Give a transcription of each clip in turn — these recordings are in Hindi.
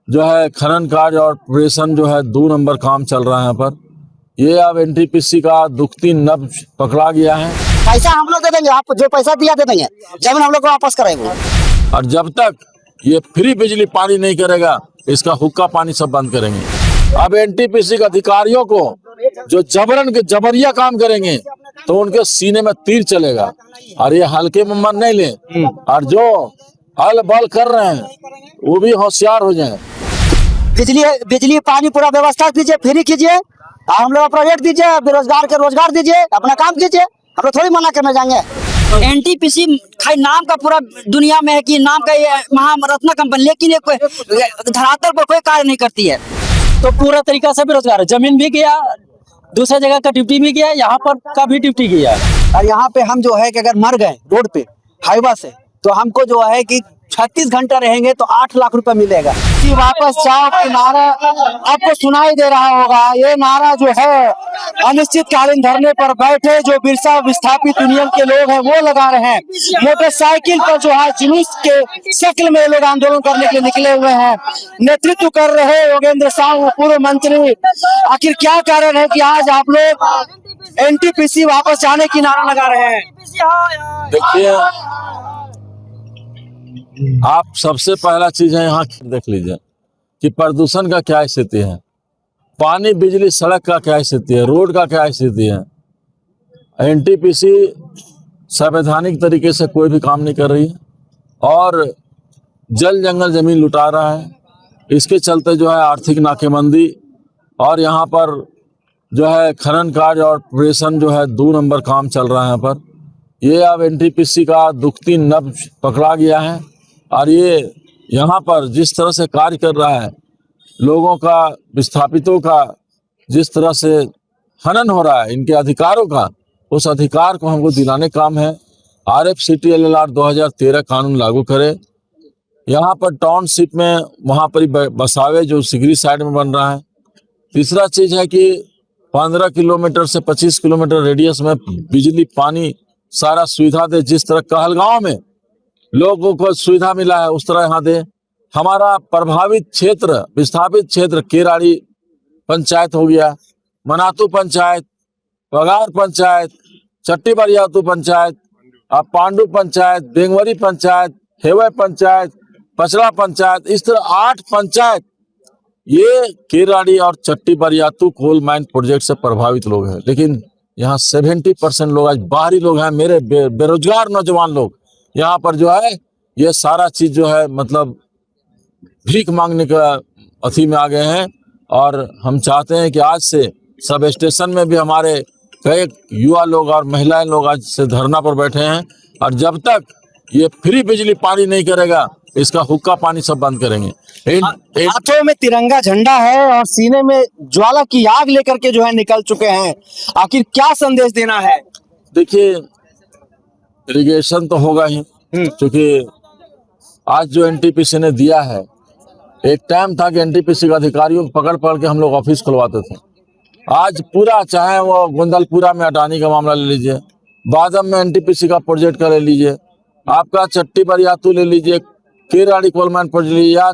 जो है खनन कार्य और ऑपरेशन जो है 2 नंबर काम चल रहा है यहाँ पर। ये अब एनटीपीसी का दुखती नब्ज पकड़ा गया है। पैसा हम लोग दे देंगे, आप जो पैसा दिया दे देंगे, जमीन हम लोग को वापस कराएंगे। और जब तक ये फ्री बिजली पानी नहीं करेगा, इसका हुक्का पानी सब बंद करेंगे। अब एनटीपीसी के अधिकारियों को जो जबरन के जबरिया काम करेंगे तो उनके सीने में तीर चलेगा, और ये हल्के में मन नहीं ले, और जो हल बल कर रहे हैं वो भी होशियार हो जाएं। बिजली पानी पूरा व्यवस्था दीजिए, फ्री कीजिए, हम लोग प्राइवेट दीजिए, बेरोजगार के रोजगार दीजिए, अपना काम कीजिए, हम लोग थोड़ी मना करने जाएंगे। एनटीपीसी खाली नाम का पूरा दुनिया में है कि नाम का ये महारत्न कंपनी, लेकिन ये कोई धरातल पर कोई कार्य नहीं करती है। तो पूरा तरीका से बेरोजगार है, जमीन भी गया, दूसरा जगह का ड्यूटी भी गया, यहाँ पर का भी ड्यूटी गया। और यहाँ पे हम जो है कि अगर मर गए रोड पे हाईवा से, तो हमको जो है कि 36 घंटा रहेंगे तो 8 लाख रुपए मिलेगा। वापस जाओ कि नारा आपको सुनाई दे रहा होगा। ये नारा जो है अनिश्चितकालीन धरने पर बैठे जो बिरसा विस्थापित यूनियन के लोग हैं वो लगा रहे हैं। मोटरसाइकिल पर जो है जुलूस के शक्ल में लोग आंदोलन करने के लिए निकले हुए हैं। नेतृत्व कर रहे योगेंद्र साहू पूर्व मंत्री। आखिर क्या कारण है कि आज आप लोग एनटीपीसी वापस जाने की नारा लगा रहे हैं? देखिए, आप सबसे पहला चीज है यहाँ देख लीजिए कि प्रदूषण का क्या स्थिति है, पानी बिजली सड़क का क्या स्थिति है, रोड का क्या स्थिति है। एनटीपीसी संवैधानिक तरीके से कोई भी काम नहीं कर रही है और जल जंगल जमीन लुटा रहा है। इसके चलते जो है आर्थिक नाकेबंदी और यहाँ पर जो है खनन कार्य और ऑपरेशन जो है 2 नंबर काम चल रहा है यहाँ पर। ये अब एनटीपीसी का दुखती नब्ज पकड़ा गया है और ये यहाँ पर जिस तरह से कार्य कर रहा है, लोगों का, विस्थापितों का जिस तरह से हनन हो रहा है, इनके अधिकारों का, उस अधिकार को हमको दिलाने काम है। RFCT LLR 2013 कानून लागू करे, यहाँ पर टाउनशिप में वहाँ पर बसावे जो सिगरी साइड में बन रहा है। तीसरा चीज है कि 15 किलोमीटर से 25 किलोमीटर रेडियस में बिजली पानी सारा सुविधा दे। जिस तरह कहलगांव में लोगों को सुविधा मिला है उस तरह यहाँ दे। हमारा प्रभावित क्षेत्र, विस्थापित क्षेत्र केराड़ी पंचायत हो गया, मनातू पंचायत, पगार पंचायत, चट्टी बरियातू पंचायत, पांडु पंचायत, बेंगवरी पंचायत, हेवे पंचायत, पचड़ा पंचायत, इस तरह 8 पंचायत ये केराड़ी और चट्टी बरियातू कोल माइन प्रोजेक्ट से प्रभावित लोग हैं। लेकिन यहाँ 70% लोग आज बाहरी लोग हैं, मेरे बेरोजगार नौजवान लोग यहाँ पर जो है ये सारा चीज जो है मतलब भीख मांगने का अथी में आ गए हैं। और हम चाहते हैं कि आज से सब स्टेशन में भी हमारे कई युवा लोग और महिलाएं लोग आज से धरना पर बैठे हैं, और जब तक ये फ्री बिजली पानी नहीं करेगा, इसका हुक्का पानी सब बंद करेंगे। हाथों में तिरंगा झंडा है और सीने में ज्वाला की आग लेकर के जो है निकल चुके हैं। आखिर क्या संदेश देना है? देखिए, इरिगेशन तो होगा ही, क्योंकि आज जो एनटीपीसी ने दिया है, एक टाइम था कि एनटीपीसी के अधिकारियों को पकड़ के हम लोग ऑफिस खुलवाते थे। आज पूरा, चाहे वो गुंदलपुरा में अडानी का मामला ले लीजिए, बादम में एनटीपीसी का प्रोजेक्ट का ले लीजिए, आपका चट्टी बरियातू ले लीजिए, केराड़ी कोलमैन प्रोजेक्ट या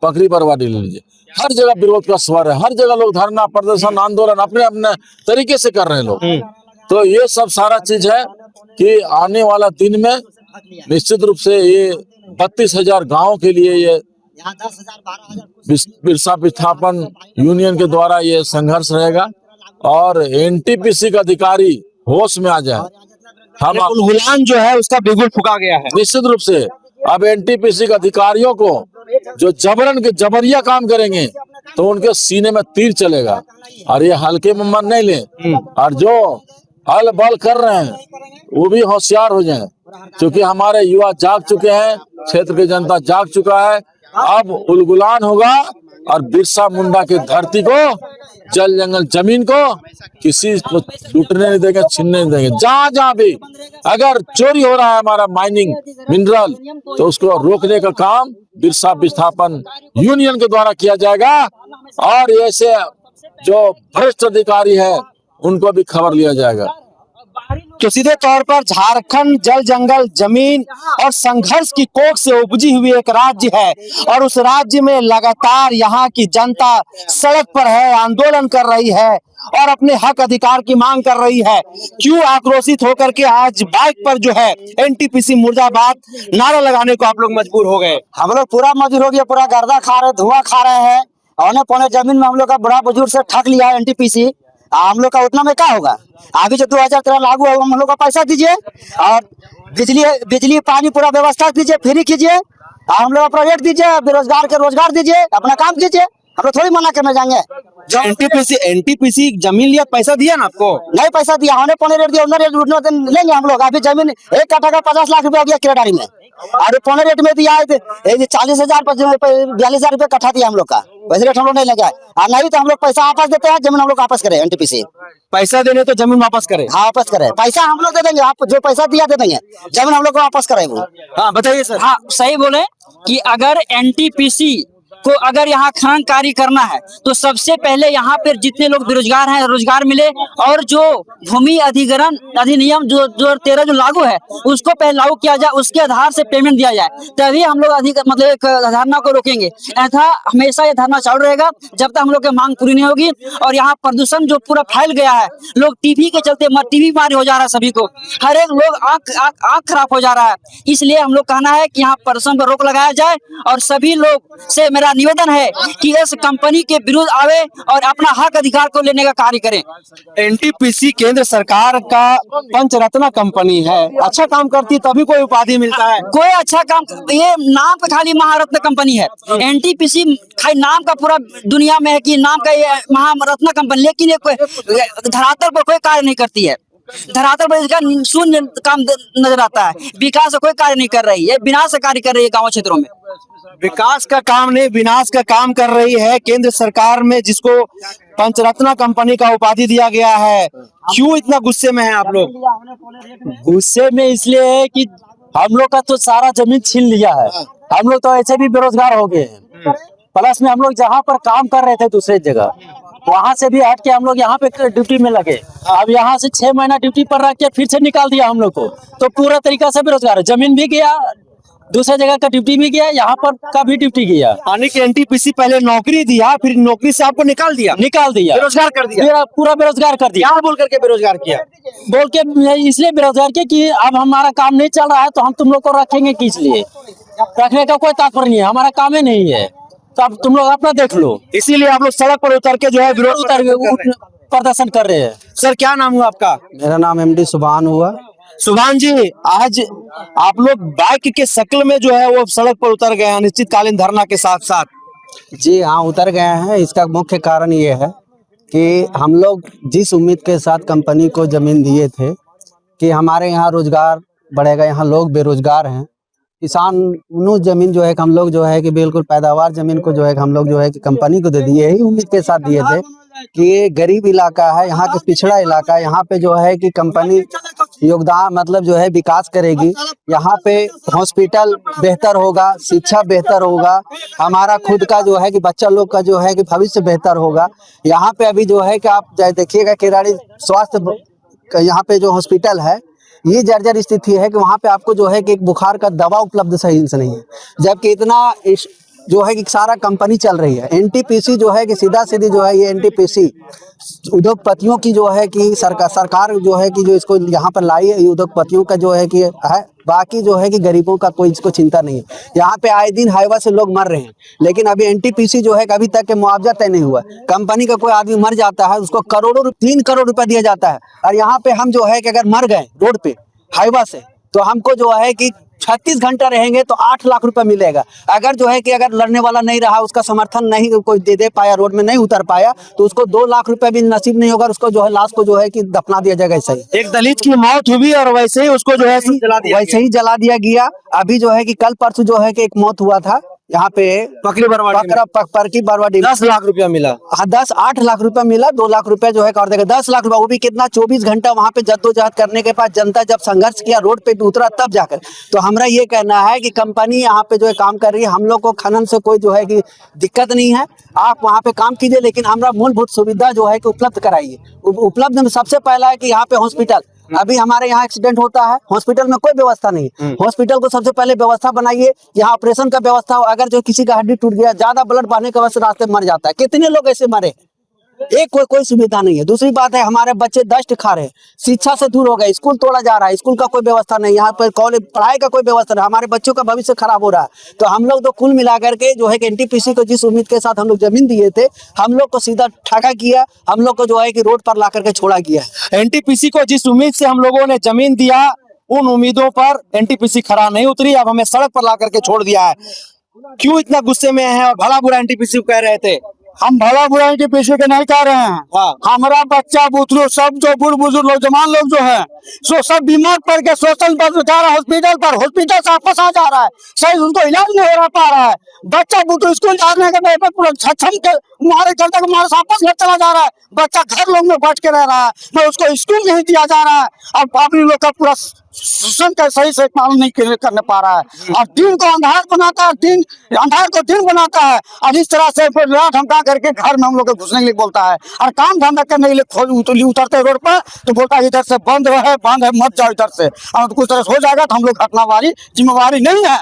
पकड़ी बरवाडी ले लीजिए, हर जगह विरोध का स्वर है। हर जगह लोग धरना, प्रदर्शन, आंदोलन अपने अपने तरीके से कर रहे हैं लोग। तो ये सब सारा चीज है कि आने वाला दिन में निश्चित रूप से ये 32,000 गाँव के लिए ये बिरसा विस्थापन यूनियन के द्वारा ये संघर्ष रहेगा और एनटीपीसी का अधिकारी होश में आ जाए। हम उलगुलान जो है उसका बिगुल फुका गया है। निश्चित रूप से अब एनटीपीसी के अधिकारियों को जो जबरन के जबरिया काम करेंगे तो उनके सीने में तीर चलेगा, और ये हल्के में मन नहीं ले, और जो हल बल कर रहे हैं वो भी होशियार हो जाएं, क्योंकि हमारे युवा जाग चुके हैं, क्षेत्र की जनता जाग चुका है। अब उलगुलान होगा और बिरसा मुंडा की धरती को, जल जंगल जमीन को किसी को लूटने नहीं देंगे, छीनने नहीं देंगे। जहाँ जहाँ भी अगर चोरी हो रहा है हमारा माइनिंग मिनरल, तो उसको रोकने का काम बिरसा विस्थापन यूनियन के द्वारा किया जाएगा। और ऐसे जो भ्रष्ट अधिकारी है उनको भी खबर लिया जाएगा। तो सीधे तौर पर झारखंड जल जंगल जमीन और संघर्ष की कोख से उपजी हुई एक राज्य है और उस राज्य में लगातार यहाँ की जनता सड़क पर है, आंदोलन कर रही है और अपने हक अधिकार की मांग कर रही है। क्यों आक्रोशित होकर के आज बाइक पर जो है एनटीपीसी मुर्दाबाद नारा लगाने को आप लोग मजबूर हो गए? हम लोग पूरा मजबूर हो गया, पूरा गर्दा खा रहे, धुआं खा रहे हैं। औने पौने जमीन में हम लोग का बड़ा बुजुर्ग से ठग लिया है एनटीपीसी। हम लोग का उतना में क्या होगा? अभी जो 2013 लागू है हम लोग का पैसा दीजिए और बिजली पानी पूरा व्यवस्था दीजिए, फ्री कीजिए। हम लोग प्राइवेट दीजिए, बेरोजगार के रोजगार दीजिए, अपना काम कीजिए। हम लोग थोड़ी मना करने जाएंगे। जो एनटीपीसी जमीन लिया, पैसा दिया ना आपको? नहीं पैसा दिया, हमने पौने रेट दिया, उतना रेट लेंगे हम लोग। अभी जमीन एक कट्ठा का 50 लाख रुपया हो गया किराडारी में और पौने रेट में दिया है 40,000 42,000 रुपया कट्ठा दिया हम लोग का। वैसे रेट हम लोग नहीं लगा और नहीं तो हम लोग पैसा वापस देते हैं, जमीन हम लोग वापस करें। एनटीपीसी पैसा देने तो जमीन वापस करे? हाँ वापस करें, पैसा हम लोग दे देंगे, आप जो पैसा दिया दे देंगे, जमीन हम लोग को वापस करेंगे। हाँ बताइए सर। हाँ सही बोले कि अगर एनटीपीसी को अगर यहाँ खनन कार्य करना है तो सबसे पहले यहाँ पर जितने लोग बेरोजगार हैं रोजगार मिले और जो भूमि अधिग्रहण अधिनियम जो 2013 जो लागू है उसको पहले लागू किया जाए, उसके आधार से पेमेंट दिया जाए, तभी हम लोग मतलब एक धरना को रोकेंगे। ऐसा हमेशा ये धरना चालू रहेगा जब तक हम लोग की मांग पूरी नहीं होगी। और यहाँ प्रदूषण जो पूरा फैल गया है, लोग टीबी के चलते टीबी बीमारी हो जा रहा है, सभी को हर एक लोग आँख खराब हो जा रहा है। इसलिए हम लोग कहना है कि यहाँ प्रदूषण पर रोक लगाया जाए और सभी लोग से मेरा निवेदन है कि इस कंपनी के विरुद्ध आवे और अपना हक अधिकार को लेने का कार्य करें। एनटीपीसी केंद्र सरकार का पंचरत्न कंपनी है, अच्छा काम करती है तभी कोई उपाधि मिलता है। कोई अच्छा काम, ये नाम पे खाली महारत्न कंपनी है। एनटीपीसी खाली नाम का पूरा दुनिया में है कि नाम का ये महारत्न कंपनी, लेकिन ये धरातल पर कोई कार्य नहीं करती है। धरातल पर इसका शून्य काम नजर आता है, विकास का कोई कार्य नहीं कर रही है, विनाश का कार्य कर रही है गाँव क्षेत्रों में। विकास का काम नहीं विनाश का काम कर रही है केंद्र सरकार में, जिसको पंचरत्न कंपनी का उपाधि दिया गया है। क्यों इतना गुस्से में है आप लोग? गुस्से में इसलिए है कि हम लोग का तो सारा जमीन छीन लिया है, हम लोग तो ऐसे भी बेरोजगार हो गए हैं। प्लस में हम लोग जहाँ पर काम कर रहे थे दूसरे जगह, वहाँ से भी हट के हम लोग यहाँ पे ड्यूटी में लगे। अब यहाँ से 6 महीना ड्यूटी पर रख के फिर से निकाल दिया हम लोग को, तो पूरा तरीका से बेरोजगार है। जमीन भी गया, दूसरे जगह का ड्यूटी भी गया, यहाँ पर का भी ड्यूटी गया। यानी कि एनटीपीसी पहले नौकरी दिया, फिर नौकरी से आपको निकाल दिया, बेरोजगार कर दिया, पूरा बेरोजगार कर दिया। क्या बोल करके बेरोजगार किया? बोल के इसलिए बेरोजगार किया कि अब हमारा काम नहीं चल रहा है तो हम तुम लोग को रखेंगे किस लिए? रखने का कोई तात्पर्य नहीं है, हमारा काम ही नहीं है, तो अब तुम लोग अपना देख लो। इसीलिए आप लोग सड़क पर उतर के जो है विरोध प्रदर्शन कर रहे हैं। सर क्या नाम हुआ आपका? मेरा नाम एमडी सुभान हुआ। सुभान जी, आज आप लोग बाइक के शक्ल में जो है वो सड़क पर उतर गए हैं अनिश्चितकालीन धरना के साथ साथ। जी हाँ, उतर गए हैं। इसका मुख्य कारण ये है कि हम लोग जिस उम्मीद के साथ कंपनी को ज़मीन दिए थे कि हमारे यहाँ रोजगार बढ़ेगा, यहाँ लोग बेरोजगार हैं, किसानों ज़मीन जो है हम लोग जो है कि बिल्कुल पैदावार ज़मीन को जो है हम लोग जो है कि कंपनी को दे दिए, यही उम्मीद के साथ दिए थे कि ये गरीब इलाका है, यहाँ के पिछड़ा इलाका है, यहाँ पे जो है कि कंपनी योगदान मतलब जो है विकास करेगी, यहाँ पे हॉस्पिटल बेहतर होगा, शिक्षा बेहतर होगा, हमारा खुद का जो है कि बच्चा लोग का जो है कि भविष्य बेहतर होगा। यहाँ पे अभी जो है कि आप देखिएगा किराड़ी स्वास्थ्य यहाँ पे जो हॉस्पिटल है ये जर्जर स्थिति है कि वहाँ पे आपको जो है कि एक बुखार का दवा उपलब्ध सही से नहीं है, जबकि इतना जो है कि सारा कंपनी चल रही है। एनटीपीसी जो है कि सीधा सीधी जो है ये एनटीपीसी उद्योगपतियों की जो है कि सरकार जो है कि जो इसको यहाँ पर लाई है, ये उद्योगपतियों का जो है कि है, बाकी जो है कि गरीबों का कोई इसको चिंता नहीं है। यहाँ पे आए दिन हाईवा से लोग मर रहे हैं, लेकिन अभी एनटीपीसी जो है कि अभी तक के मुआवजा तय नहीं हुआ। कंपनी का कोई आदमी मर जाता है उसको 3 करोड़ रुपया दिया जाता है, और यहाँ पे हम जो है कि अगर मर गए रोड पे हाईवा से तो हमको जो है कि 36 घंटा रहेंगे तो 8 लाख रुपए मिलेगा। अगर जो है कि अगर लड़ने वाला नहीं रहा, उसका समर्थन नहीं कोई दे पाया, रोड में नहीं उतर पाया, तो उसको 2 लाख रुपए भी नसीब नहीं होगा, उसको जो है लाश को जो है कि दफना दिया जाएगा। ऐसा ही एक दलित की मौत हुई और वैसे ही उसको जो है वैसे ही जला दिया गया। अभी जो है कि कल परसों जो है कि एक मौत हुआ था यहाँ पे पकड़ी बरवाडी 10 लाख रुपया मिला। हाँ 8 लाख रुपया मिला, 2 लाख रुपया जो है कर देगा। 10 लाख रुपया वो भी कितना 24 घंटा वहाँ पे जद्दोजहद करने के बाद जनता जब संघर्ष किया, रोड पे भी उतरा तब जाकर। तो हमारा ये कहना है कि कंपनी यहाँ पे जो है काम कर रही है, हम लोग को खनन से कोई जो है कि दिक्कत नहीं है, आप वहाँ पे काम कीजिए, लेकिन हमारा मूलभूत सुविधा जो है कि उपलब्ध कराइए। उपलब्ध में सबसे पहला है कि यहाँ पे हॉस्पिटल अभी हमारे यहाँ एक्सीडेंट होता है, हॉस्पिटल में कोई व्यवस्था नहीं है। हॉस्पिटल को सबसे पहले व्यवस्था बनाइए, यहाँ ऑपरेशन का व्यवस्था हो। अगर जो किसी का हड्डी टूट गया, ज्यादा ब्लड बहने की वजह से रास्ते में मर जाता है, कितने लोग ऐसे मरे, एक कोई सुविधा नहीं है। दूसरी बात है, हमारे बच्चे दस्त खा रहे हैं, शिक्षा से दूर हो गए, स्कूल तोड़ा जा रहा है, स्कूल का कोई व्यवस्था नहीं, यहाँ पर कॉलेज पढ़ाई का कोई व्यवस्था नहीं, हमारे बच्चों का भविष्य खराब हो रहा है। तो हम लोग तो कुल मिलाकर के जो है कि एनटीपीसी को जिस उम्मीद के साथ हम लोग जमीन दिए थे, हम लोग को सीधा ठगा किया, हम लोग को जो है कि रोड पर ला करके छोड़ा गया। एनटीपीसी को जिस उम्मीद से हम लोगों ने जमीन दिया, उन उम्मीदों पर एनटीपीसी खरा नहीं उतरी, अब हमें सड़क पर ला करके छोड़ दिया है। क्यों इतना गुस्से में है और भला बुरा एनटीपीसी को कह रहे थे? हम भला बुरा एनटीपीसी के नहीं कह रहे हैं। हाँ। हमारा बच्चा बुतरू सब जो बुढ़ बुजुर्ग लोग, जवान लोग जो है, सो सब बीमार पड़ के सोशल पर जा रहा है, हॉस्पिटल पर, हॉस्पिटल से वापस आ जा रहा है, सही उनको इलाज नहीं हो पा रहा है। बच्चा बुतरू स्कूल जाने के बाद पूरा छम के मारे करते वापस घर चला जा रहा है, बच्चा घर लोग में बैठ के रह रहा है, मैं उसको स्कूल नहीं दिया जा रहा है। अब आप लोग का पूरा सिस्टम का सही से पालन नहीं करने पा रहा है। अब दिन को अंधार बनाता है, दिन अंधार को दिन बनाता है, और इस तरह से फिर रात धमका करके घर में हम लोग को घुसने के लिए बोलता है, और काम धंधा करने के लिए खोज उतरते रोड पर तो बोलता है इधर से बंद है मत जाओ इधर से, और कुछ तरह से हो जाएगा तो हम लोग घटनावारी जिम्मेवारी नहीं है।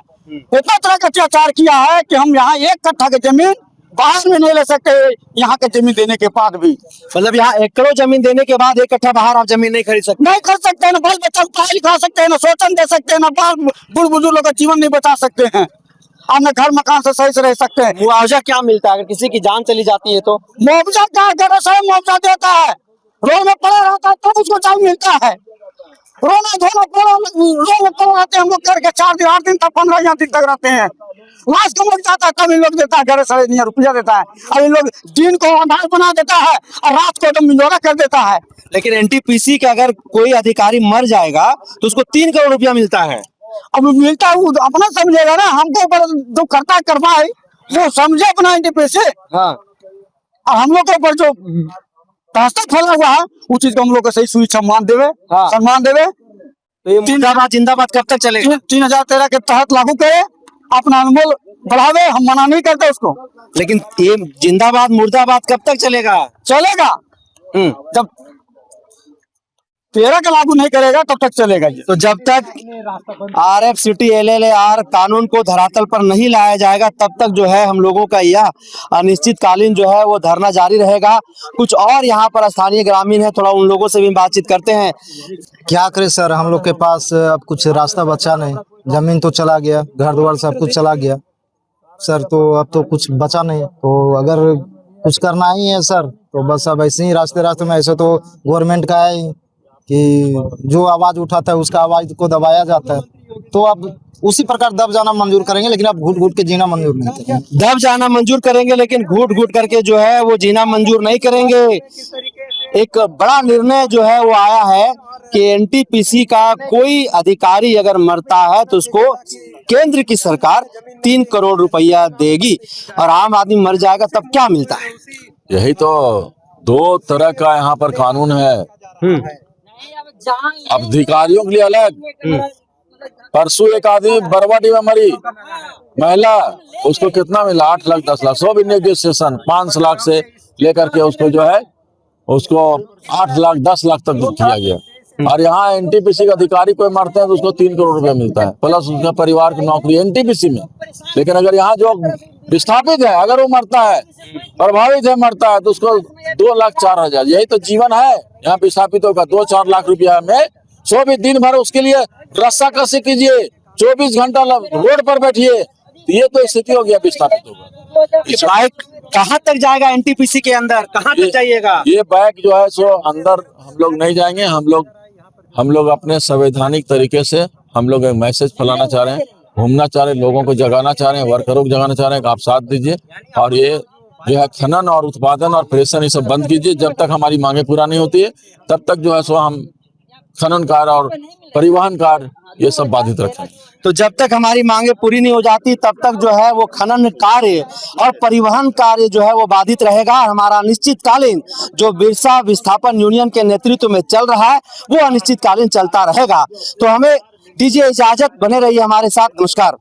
इतना तरह का अत्याचार किया है कि हम यहाँ एक कट्ठा की जमीन बाहर में नहीं ले सकते, यहाँ के जमीन देने के बाद भी। मतलब यहाँ एकड़ों जमीन देने के बाद एक कट्ठा बाहर आप जमीन नहीं खरीद सकते? नहीं कर सकते हैं, ना बाल बच्चा को पढ़ाई लिखा सकते हैं, ना शोषण दे सकते हैं, ना बुढ़ बुजुर्ग लोग का जीवन नहीं बचा सकते हैं, और न घर मकान से सही से रह सकते हैं। मुआवजा क्या मिलता है अगर किसी की जान चली जाती है तो? मुआवजा क्या मुआवजा देता है, रोड में पड़ा रहता है तब उसको चाय मिलता है। रोना धोना रोड में पड़ा रहते हैं हम लोग करके 4 दिन 8 दिन तक 15 दिन तक रहते हैं, लाश को मर जाता है तब इन लोग देता है, घर से नहीं रुपया देता है। अब इन लोग दिन को अंधार बना देता है और रात को एकदम मिलोरा कर देता है। लेकिन एनटीपीसी का अगर कोई अधिकारी मर जाएगा तो उसको 3 करोड़ रुपया मिलता है। अब मिलता है वो अपना समझेगा ना, हमको ऊपर जो करता है करवाए वो समझे अपना एनटीपीसी। हाँ। और हम लोग के ऊपर जो रास्ता खोला हुआ है उस चीज को हम लोग को सही सुई सम्मान देवे। हाँ। सम्मान देवे। तो ये जिंदाबाद कब तक चलेगा? 3013 के तहत लागू करे, अपना अनमोल बढ़ावे, हम मना नहीं करते उसको। लेकिन ये जिंदाबाद मुर्दाबाद कब तक चलेगा? चलेगा जब 13 का लागू नहीं करेगा तब तक चलेगा ये। तो जब तक RFCT LLAR कानून को धरातल पर नहीं लाया जाएगा तब तक जो है हम लोगों का यह अनिश्चितकालीन जो है वो धरना जारी रहेगा। कुछ और यहाँ पर स्थानीय ग्रामीण है, थोड़ा उन लोगों से भी बातचीत करते हैं। क्या करे सर, हम लोग के पास अब कुछ रास्ता बचा नहीं, जमीन तो चला गया, घर द्वार सब कुछ चला गया सर, तो अब तो कुछ बचा नहीं। तो अगर कुछ करना ही है सर तो बस अब ऐसे ही रास्ते में, ऐसे तो गवर्नमेंट का है कि जो आवाज उठाता है उसका आवाज को दबाया जाता है, तो अब उसी प्रकार दब जाना मंजूर करेंगे, लेकिन अब घुट घुट के जीना मंजूर नहीं करेंगे। दब जाना मंजूर करेंगे लेकिन घुट घुट करके जो है वो जीना मंजूर नहीं करेंगे। एक बड़ा निर्णय जो है वो आया है कि एनटीपीसी का कोई अधिकारी अगर मरता है तो उसको केंद्र की सरकार 3 करोड़ रुपया देगी, और आम आदमी मर जाएगा तब क्या मिलता है? यही तो 2 तरह का यहाँ पर कानून है। अब अधिकारियों के लिए अलग। परसों एक आदमी बरवाडी में मरी महिला, उसको कितना मिला? 8 लाख 10 लाख, सब नेगोशिएशन 5 लाख से लेकर के उसको जो है उसको 8 लाख 10 लाख तक किया गया। और यहाँ एनटीपीसी का अधिकारी कोई मरते हैं तो उसको 3 करोड़ रुपया मिलता है, प्लस उसका परिवार की नौकरी एनटीपीसी में। लेकिन अगर यहाँ जो विस्थापित है, अगर वो मरता है, प्रभावित है, मरता है, तो उसको 2 लाख 4 हजार। यही तो जीवन है यहाँ विस्थापितों का। 2-4 लाख रुपया में 24 दिन भर उसके लिए रस्सा कसी कीजिए, 24 घंटा रोड पर बैठिए, तो ये तो स्थिति हो गया विस्थापितों का। इस बाइक कहाँ तक जाएगा एनटीपीसी के अंदर, कहाँ तक जाइएगा? ये बाइक जो है सो अंदर हम लोग नहीं जाएंगे। हम लोग अपने संवैधानिक तरीके से हम लोग एक मैसेज फैलाना चाह रहे हैं, घूमना चाह रहे हैं, लोगों को जगाना चाह रहे हैं, वर्करों को जगाना चाह रहे हैं कि आप साथ दीजिए, और ये जो है खनन और उत्पादन और प्रेषण ये सब बंद कीजिए। जब तक हमारी मांगे पूरा नहीं होती है तब तक जो है सो हम खनन कार्य और परिवहन कार्य ये सब बाधित रखें। तो जब तक हमारी मांगे पूरी नहीं हो जाती तब तक जो है वो खनन कार्य और परिवहन कार्य जो है वो बाधित रहेगा। हमारा अनिश्चितकालीन जो बिरसा विस्थापन यूनियन के नेतृत्व में चल रहा है वो अनिश्चितकालीन चलता रहेगा। तो हमें दीजिए इजाजत, बने रहिए हमारे साथ। नमस्कार।